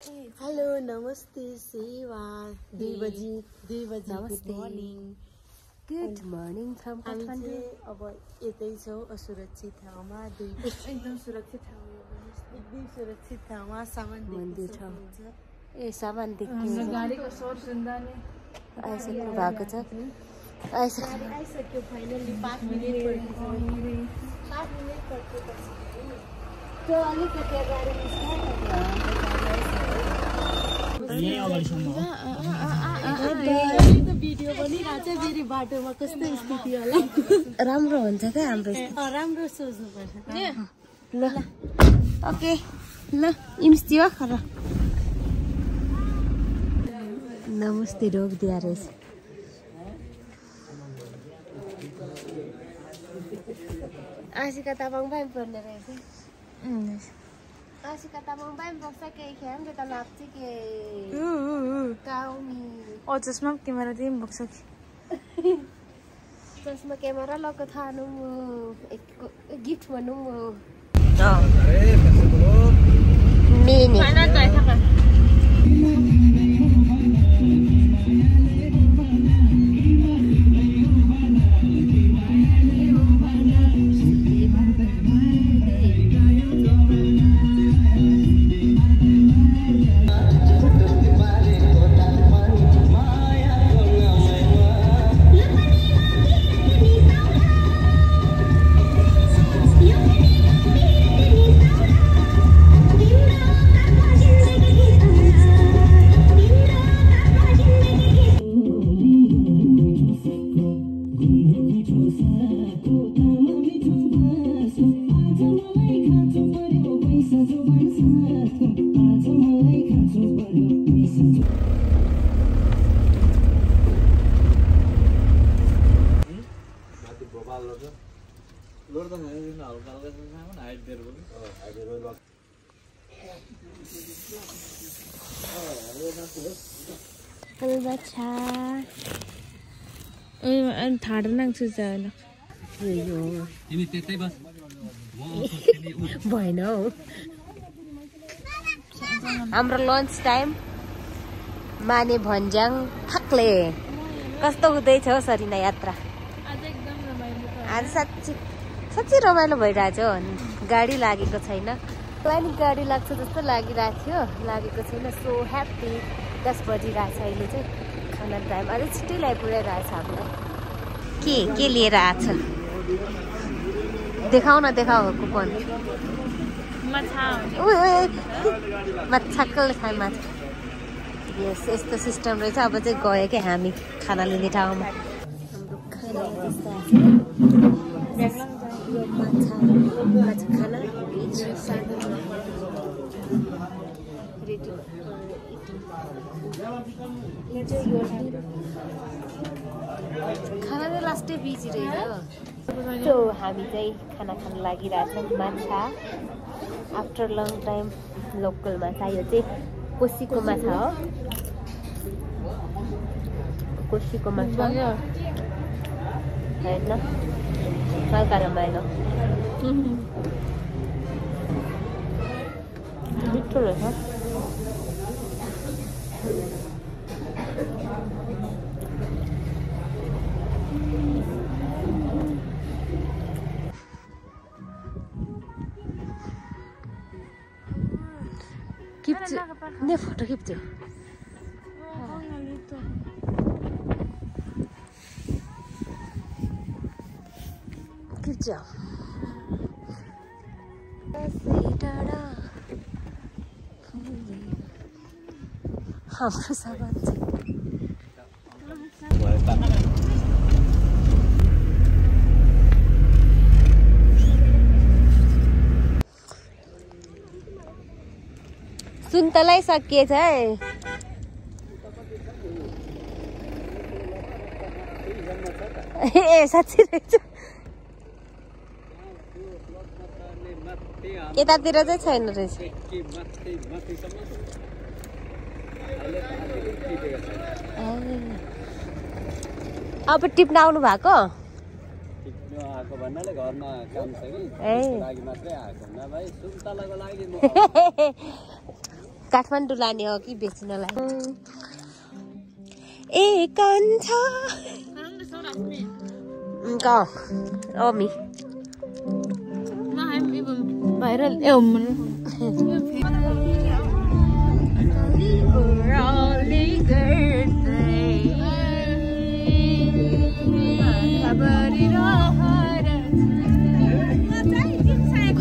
Hello नमस्ते सेवा 2 बजी नमस्ते गुड मर्निङ फ्रम काठमाडौँ अब यतै छौ असुरक्षित ठाउँमा एकदम सुरक्षित ठाउँमा सामान मन्दिर ठाउँ ए सामान देख्नु गाडीको शोर सुन्दा नि आइसक्नु भएको छ आइसक्यो फाइनली 5 मिनेट पर्खेपछि त्यो अलिकति अगाडि भिडियो बनिरहेको छ फेरि बाटोमा कस्तो स्थिति होला राम्रो हुन्छ क्या हाम्रो राम्रो सोच्नुपर्छ ल ओके ल इम्स्तियो खर नमस्ते रोग दिया रहेछ आशिका तामाङ पनि पर्ने रहेछ आशिका तामाङ पनि बस्छ केही खेम त लाग्छ के काउनी ओ चस्मा क्यामेरा दिए बक्छ कि चस्मा क्यामेरा लको थानु एक गिफ्ट भन्नु मिनी ठाडो नाङ्छु ल भएन हौ हाम्रो लन्च टाइम माने भन्ज्याङ थाक्ले कस्तो हुँदैछ हौ सरिना यात्रा आज साँच्ची रमाइलो भइरहेछ गाडी लागेको छैन प्लानिङ गाडी लाग्छ जस्तो लागिरहेको थियो लागेको छैन सो ह्याप्पी 10 बजिरहेछ अहिले चाहिँ खाना टाइम अझै छिट्टै ल्याइपुऱ्याइरहेछ हामीलाई के लिएर आछ देखाउ न देखाउ कुपन माछाको खाए माछा यस यस्तो सिस्टम रहेछ अब चाहिँ गयो क्या हामी खाना लिने ठाउँमा खाना चाहिँ लास्टै बिजी रहेछ सो हामी चाहिँ खाना खान लागिरहेछौँ माछा आफ्टर लङ टाइम लोकल माछा यो चाहिँ कोसीको माछा हो कोसीको माछा होइन हल्का रमाइलो मिठो रहेछ ने फोटो खिच्छु हाम्रो सामान सुन्तलै सकिएछ है ए साँच्ची रहेछ यतातिर चाहिँ छैन रहेछ अब टिप्न आउनु भएको आएको भन्नाले घरमा काम छ कि लागि मात्रै आएको न भाइ सुन्तलाको लागि म काठमाडौँ लाने हो कि बेच्नलाई ए कान्छा अमी भाइरल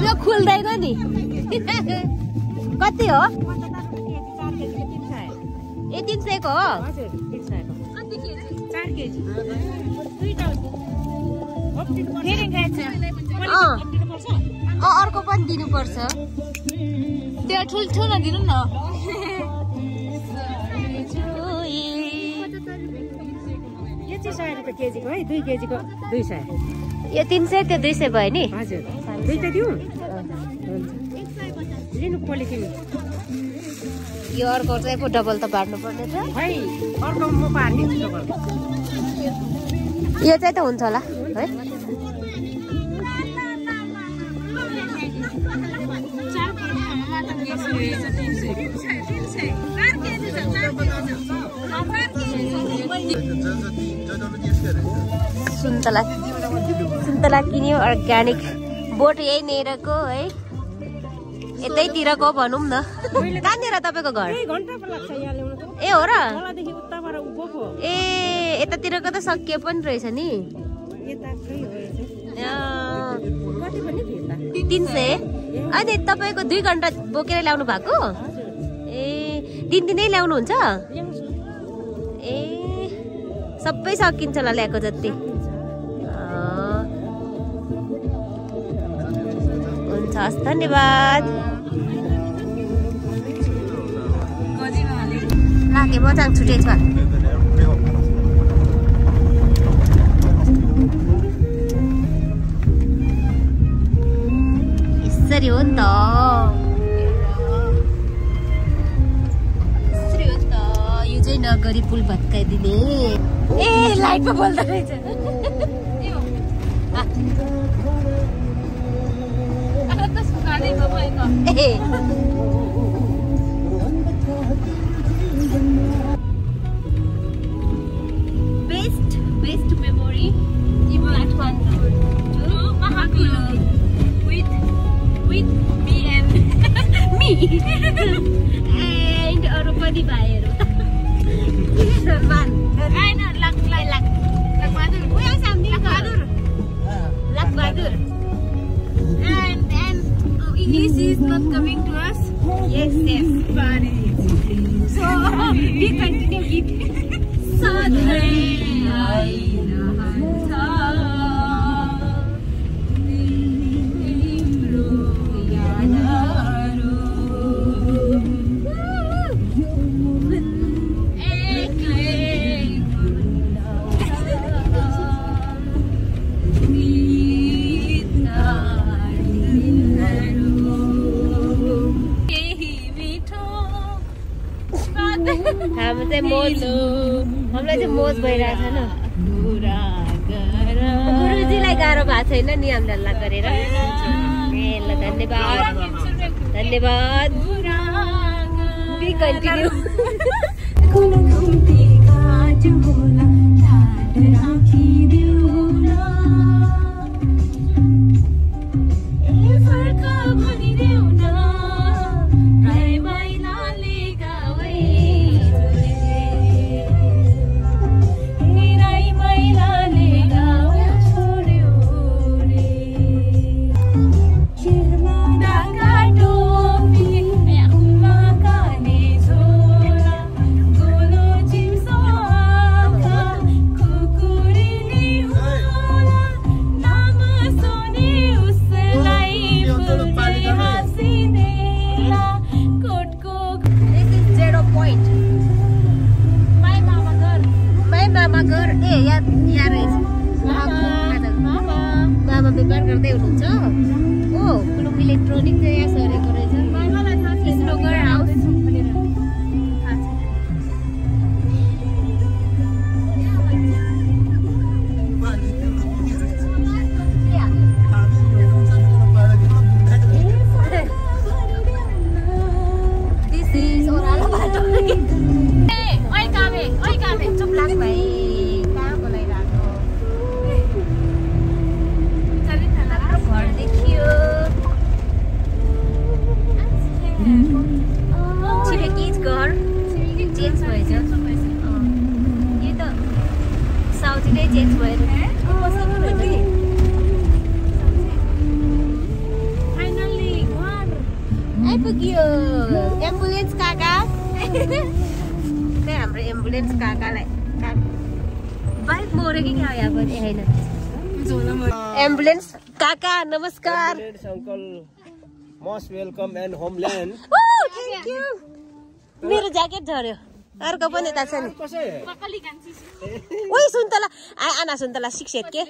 यो खुल्दैन नि कति हो ए 300 को हो अर्को पनि दिनुपर्छ त्यो ठुल्ठुलो दिनु न यो चाहिँ 100 रुपियाँ केजीको है 2 केजीको 200 यो 300 त्यो 200 भयो नि हजुर दुईटा दिउँ लिनु क्वालिटी यो अर्को चाहिँ पो डबल त बाड्नु पर्ने छ है अर्को म पार्दिन्छु डबल यो चाहिँ त हुन्छ होला है सुन्तला किन्यो अर्ग्यानिक बोट यही नेरको है यतैतिरको भनौँ न कहाँनिर तपाईँको घर ए हो र ए यतातिरको त सकियो पनि रहेछ नि 300 अनि तपाईँको 2 घन्टा बोकेर ल्याउनु भएको ए दिनै ल्याउनुहुन्छ ए सबै सकिन्छ होला ल्याएको जति हुन्छ हस् धन्यवाद लागे मजाङ छुटेछ यसरी हो नि त यो चाहिँ नगरी पुल भत्काइदिने ए लाइटमा बोल्दा रहेछ best memory Kathmandu to Mahakulu with me and me and अरू पनि भाइहरू Lakbadur and English is not coming to us. Yes, but so we continue with Sadhai हामीलाई चाहिँ मोज भइरहेछ न गुरुजीलाई गाह्रो भएको छैन नि हामीले हल्ला गरेर ए ल धन्यवाद धन्यवाद बी कन्टिन्यू मामा व्यापार गर्दै हुनुहुन्छ ओ कुलुङ इलेक्ट्रोनिक चाहिँ यहाँ सरेको रहेछ स्लोगर हाउस This is चेन्ज भएर आइपुग्यो एम्बुलेन्स काका हाम्रो एम्बुलेन्स काकालाई बाइक मोरे कि क्या यहाँ पनि होइन एम्बुलेन्स काका नमस्कार uncle most welcome and homeland thank you मेरो ज्याकेट झर्यो अर्को पनि त छ नि ओइ सुन्तला आना सुन्तला 6 के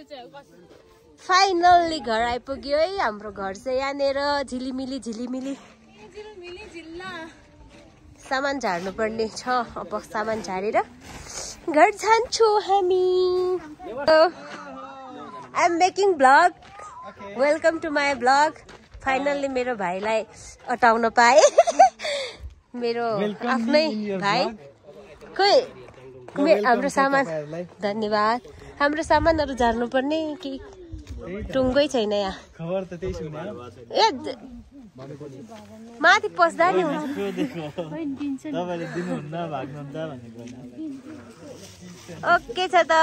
फाइनल्ली घर आइपुग्यो है हाम्रो घर चाहिँ यहाँनिर झिलिमिली सामान झार्नु पर्ने छ अब सामान झारेर घर जान्छौँ हामी I am making blog welcome to my blog finally मेरो भाइलाई अटाउन पाएँ मेरो आफ्नै भाइ खोइ हाम्रो सामान धन्यवाद हाम्रो सामानहरू झार्नु पर्ने कि टुङ्गै छैन यहाँ खबर त त्यही सुने ए माथि पस्दा नि तपाईले दिनुहुन्न भाग्नुहुन्छ भनेको ओके छ त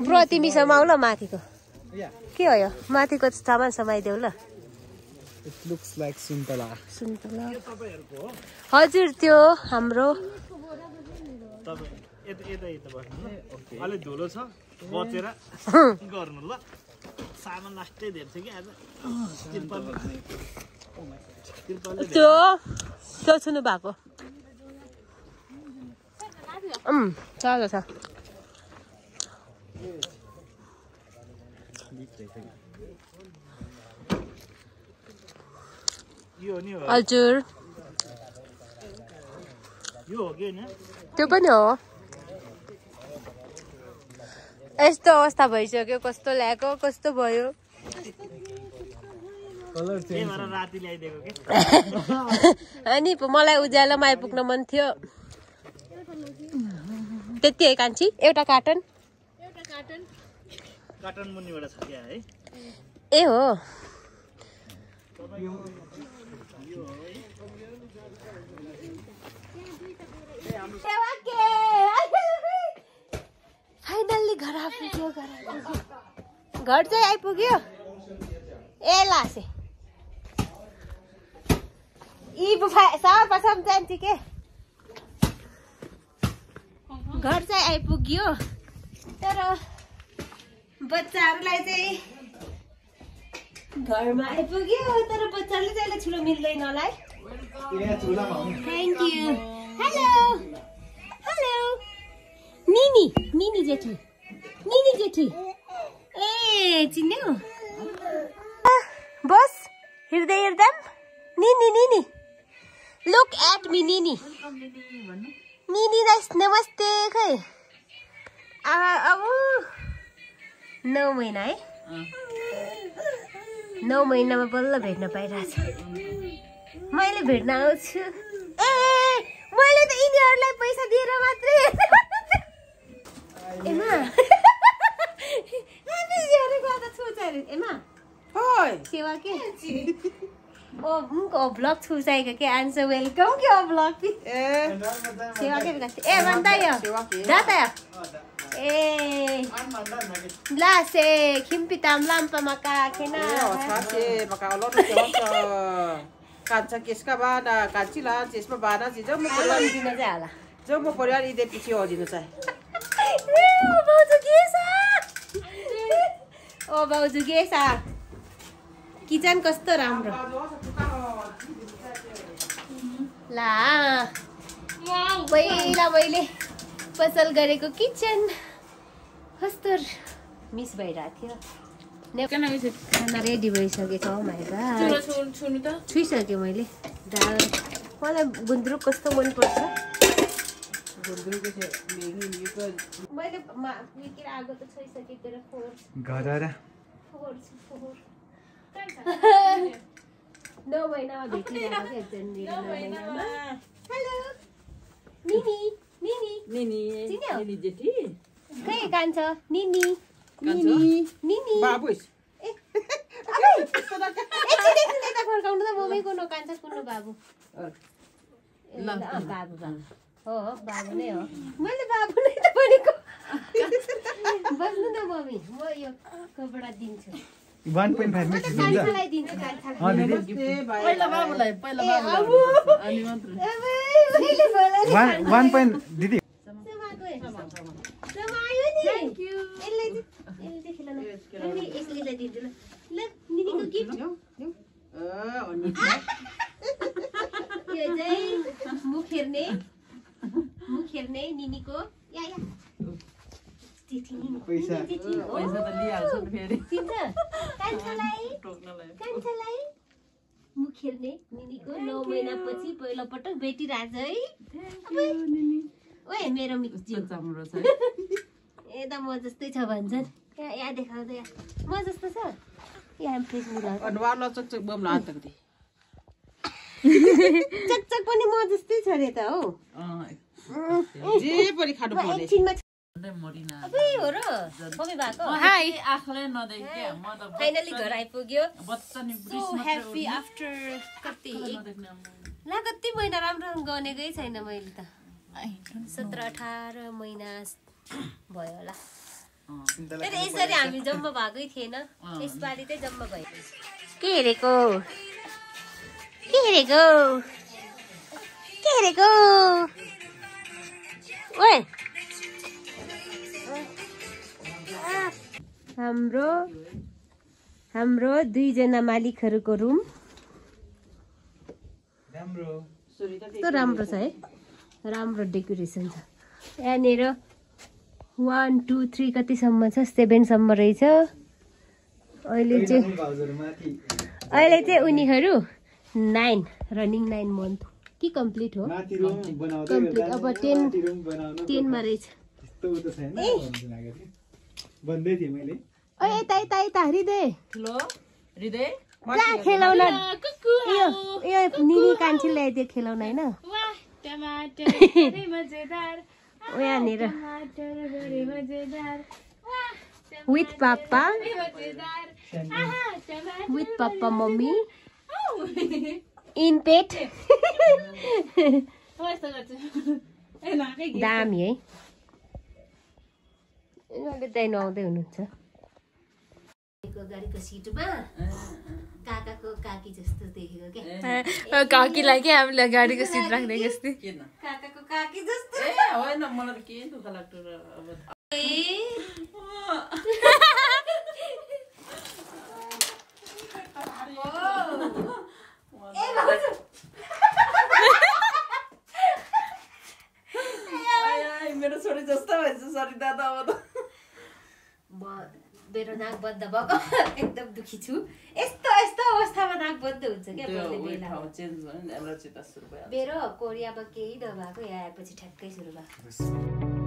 ब्रो तिमी समाउ ल माथिको के हो यो माथिको सामान समाइदेऊ ल इट लुक्स लाइक सुन्तला हजुर त्यो हाम्रो अलि धुलो छ बचेर गर्नु ल सामान लास्टै धेरै छ कि आज त्यो छुनु भएको चलो छ हजुर यो हो कि हैन त्यो पनि हो यस्तो अवस्था भइसक्यो कस्तो ल्याएको कस्तो भयो राति ल्याइदिएको के अनि मलाई उज्यालोमा आइपुग्न मन थियो त्यति है कान्छी एउटा कार्टन मुनिबाट छ क्या है ए हो फाइनल्ली घर आइपुग्यो घर चाहिँ आइपुग्यो ए लासे सावर जान्छु के घर चाहिँ आइपुग्यो तर बच्चाहरूलाई चाहिँ घरमा आइपुग्यो तर बच्चाले चाहिँ अहिले ठुलो मिल्दैन होला है थ्याङ्क यू हेलो हेलो निनी जेठी ए चिन्यौ बस हिँड्दै निनी लुक एट मी निनी नमस्ते खै अब 9 महिना है 9 महिनामा बल्ल भेट्न पाइरहेछ मैले भेट्न आउँछु ए मैले त यिनीहरूलाई पैसा दिएर मात्रै एमा एमा सेवा के ब्लग छुसाएको के आन्सर वेलकम के ब्लग सेवा के ए भन्दा यो जाता ए ला से खिम्पी ताम लाम्पा मका खेना maka Allah kanca kiska bana kancila cisma bana sih jauh mau दिन चाहिँ होला jauh mau korea ide pici hodinu say ओ बाउजू के छ किचन कस्तो राम्रो ला मैले पसल गरेको किचन कस्तो मिस भइरहेको थियो खाना रेडी भइसकेको छ छुइसकेँ मैले दाल मलाई गुन्द्रुक कस्तो मनपर्छ मैले आगो त छोइसकेँ तेरो फोहोर 9 महिनामा भेटिरहेको हेलो निनी जेठी खै कान्छ निनी bagus फर्काउनु त मम्मीको नकान्छ कुन्नु बाबु बाबु हो बाबु नै हो मैले बाबु नै त भनेको बस्नु न मम्मी म यो कपडा दिन्छु 1.5 मिनेट हुन्छ कान्छालाई दिन्छु कान्छालाई पहिला बाबुलाई पहिला अनि मात्र 1 point दिदी समायो नि थ्यांक यू यसले खेल्न अनि यसले दिन्छु ल ल निनीको गिफ्ट अनि यो चाहिँ मुख हेर्ने निनीको या पैसा त लिइहाल्छ नि फेरि चिन्छ कान्छालाई मुख हेर्ने निनीको 9 महिनापछि पहिलो पटक भेटिरहेछ है ओए मेरो मिक्ज्यू राम्रो छ ए त म जस्तै छ भन्छन् यहाँ देखाउँदै म जस्तो छ यहाँ फेस मिलाउ अनुहारलाई चकचक बम हात तक चकचक पनि म जस्तै छ रे त हो जे पनि खानु पर्ने एकछिनमा मरिना अबे हो र मम्मी भएको हाय आँखाले नदेखे म त फाइनली घर आइपुग्यो बच्चा नि सो ह्यापी आफ्टर कति ला कति महिना राम्रो गनेकै छैन मैले त 17-18 महिना भयो होला फेरि यसरी हामी जम्मा भएकै थिएन यसपालि चाहिँ जम्मा भयो के हेरेको ओए हाम्रो 2 जना मालिकहरूको रुम कस्तो राम्रो छ है राम्रो डेकोरेसन छ यहाँनिर 1 2 3 कतिसम्म छ 7 सम्म रहेछ अहिले चाहिँ उनीहरू 9 रनिङ 9 मन्थ कि कम्प्लिट हो कम्प्लिट अब 10 मा रहेछ यता हृदय कहाँ खेलाउन यो निनी कान्छी ल्याइदियो खेलाउन होइन यहाँनिर विथ पापा मम्मी इन पेट दामी है उनीहरूले त्यहीँ नुहाउँदै हुनुहुन्छ गाडीको सिटमा काकाको काकी जस्तो देखेको क्या काकीलाई के हामीले गाडीको सिट राख्ने जस्तै काकाको काकी जस्तो होइन मलाई के दुःख लाग्छ र मेरो छोरी जस्तो भएछ सरी दादा अब त मेरो नाक बन्द भएको एकदम दुखी छु यस्तो अवस्थामा नाक बन्द हुन्छ क्या मेरो कोरियामा केही नभएको यहाँ आएपछि ठ्याक्कै सुरु भएको